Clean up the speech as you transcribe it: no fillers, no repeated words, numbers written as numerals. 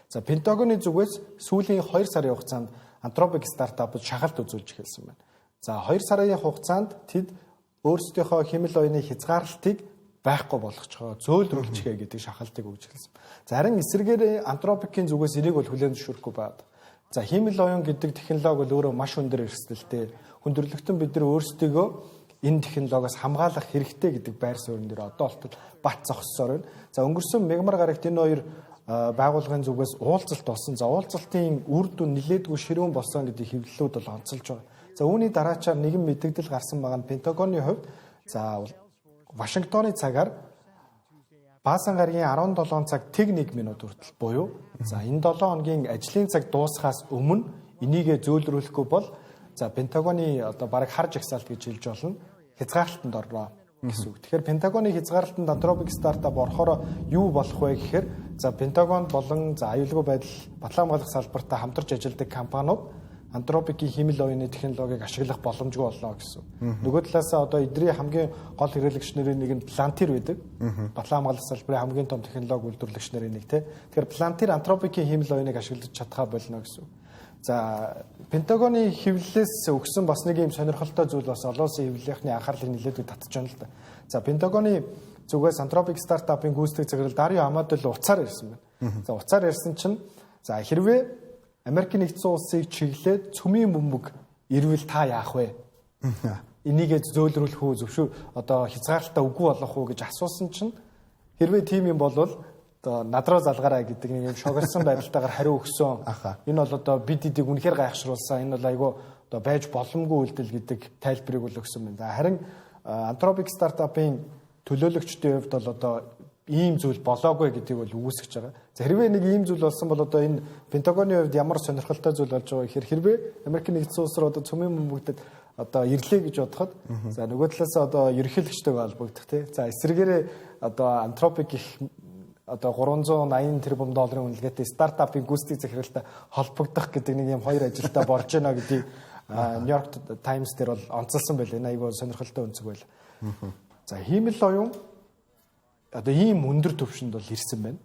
За Пентагоны зүгээс сүүлийн 2 сарын хугацаанд Anthropic стартапууд шахалт үзүүлж эхэлсэн байна. За 2 сарын хугацаанд тэд өөрсдийнхөө хэмэл оюуны хязгаарлалтыг байхгүй болгочихоо, зөөлрүүлчихээ гэдэг шахалтыг өгж эхэлсэн. За харин эсрэгээр Anthropic-ийн зүгээс энийг бол хүлээн зөвшөөрөхгүй байна. За хэмэл оюун гэдэг технологи бол өөрөө маш өндөр эрсдэлтэй. Хүндрэлтэн бид нар өөрсдийгөө энэ технологиос хамгаалах хэрэгтэй гэдэг байр суурин дээр одоо болтол бат зогссоор байна. За өнгөрсөн мегмар гарагт энэ хоёр байгууллагын зүгээс уулзалт болсон. За уулзалтын үр дүн нилээдгүй ширүүн болсон гэдэг хэвлэлүүд бол онцолж байгаа. За үүний дараачаар нэгэн мэдээлэл гарсан байгаа нь Пентагоны хувьд за Вашингтоны цагаар Баасан гарагийн 17 цаг тэг 1 минут хүртэл буюу за энэ 7 хоногийн ажлын цаг дуусахаас өмнө энийгээ зөөлрүүлэхгүй бол за Пентагоны одоо бараг хар жагсаалт гэж хэлж болно хязгаарлалтанд орно гэсэн үг. Тэгэхээр Пентагоны хязгаарлалтанд Anthropic стартап орохоор юу болох вэ гэхээр за Пентагон болон за аюулгүй байдал батлан хамгаалах салбартаа хамтарч ажилладаг компаниуд Anthropic-ийн хэмэл оюуны технологиг ашиглах боломжгүй боллоо гэсэн. Нөгөө талаасаа одоо эдний хамгийн гол хэрэглэгч нарын нэг нь Palantir байдаг. Батлан хамгаалах салбарын хамгийн том технологи үйлдвэрлэгч нарын нэг те. Тэгэхээр Palantir Anthropic-ийн хэмэл оюуныг ашиглаж чадхаа болно гэсэн. За Пентагоны хэвлэлээс өгсөн бас нэг юм сонирхолтой зүйл бас олон улсын хэвлэлийнхний анхаарлыг нэлээд татж байна л да. За Пентагоны зүгээс Anthropic стартапын гүйцэтгэх захирал Дарио Амадо л уцаар ирсэн байна. За уцаар ирсэн чинь за хэрвээ Америк нэгдсэн улсыг чиглээд цөмийн бөмбөг ирвэл та яах вэ? Энийгээ зөөлрүүлэх үү зөвшөөр одоо хязгаарлалтаа үгүй болгох уу гэж асуусан чинь хэрвээ тийм юм болвол одоо надруу залгаарай гэдэг нэг юм шогарсан байдалтайгаар хариу өгсөн. Энэ бол одоо бид эдийг үнэхээр гайхшруулсан. Энэ бол айгүй одоо байж боломгүй үйлдэл гэдэг тайлбарыг бол өгсөн байна. Харин Anthropic стартапын төлөөлөгчдийн хувьд бол одоо ийм зүйл болоогүй гэдгийг бол үүсгэж байгаа. За хэрвээ нэг ийм зүйл болсон бол одоо энэ Пентагоны хувьд ямар сонирхолтой зүйл болж байгаа гэхээр хэрвээ Америк нэгдсэн улс руу одоо цөмийн бөмбөгдөд одоо ирлээ гэж бодоход за нөгөө талаас одоо ерөнхийлөгчтэйгээ холбогдох тий. За эсрэгээр одоо Anthropic их одоо 380 тэрбум долларын үнэлгээтэй стартапын гүйцэтгэх захиралтай холбогдох гэдэг нэг юм хоёр ажилдаа борж байна гэдгийг Нью-Йорк Таймс дээр бол онцолсон байлаа. Айгүй сонирхолтой өнцөг байл. За хиймэл оюун одоо ийм өндөр түвшинд бол ирсэн байна.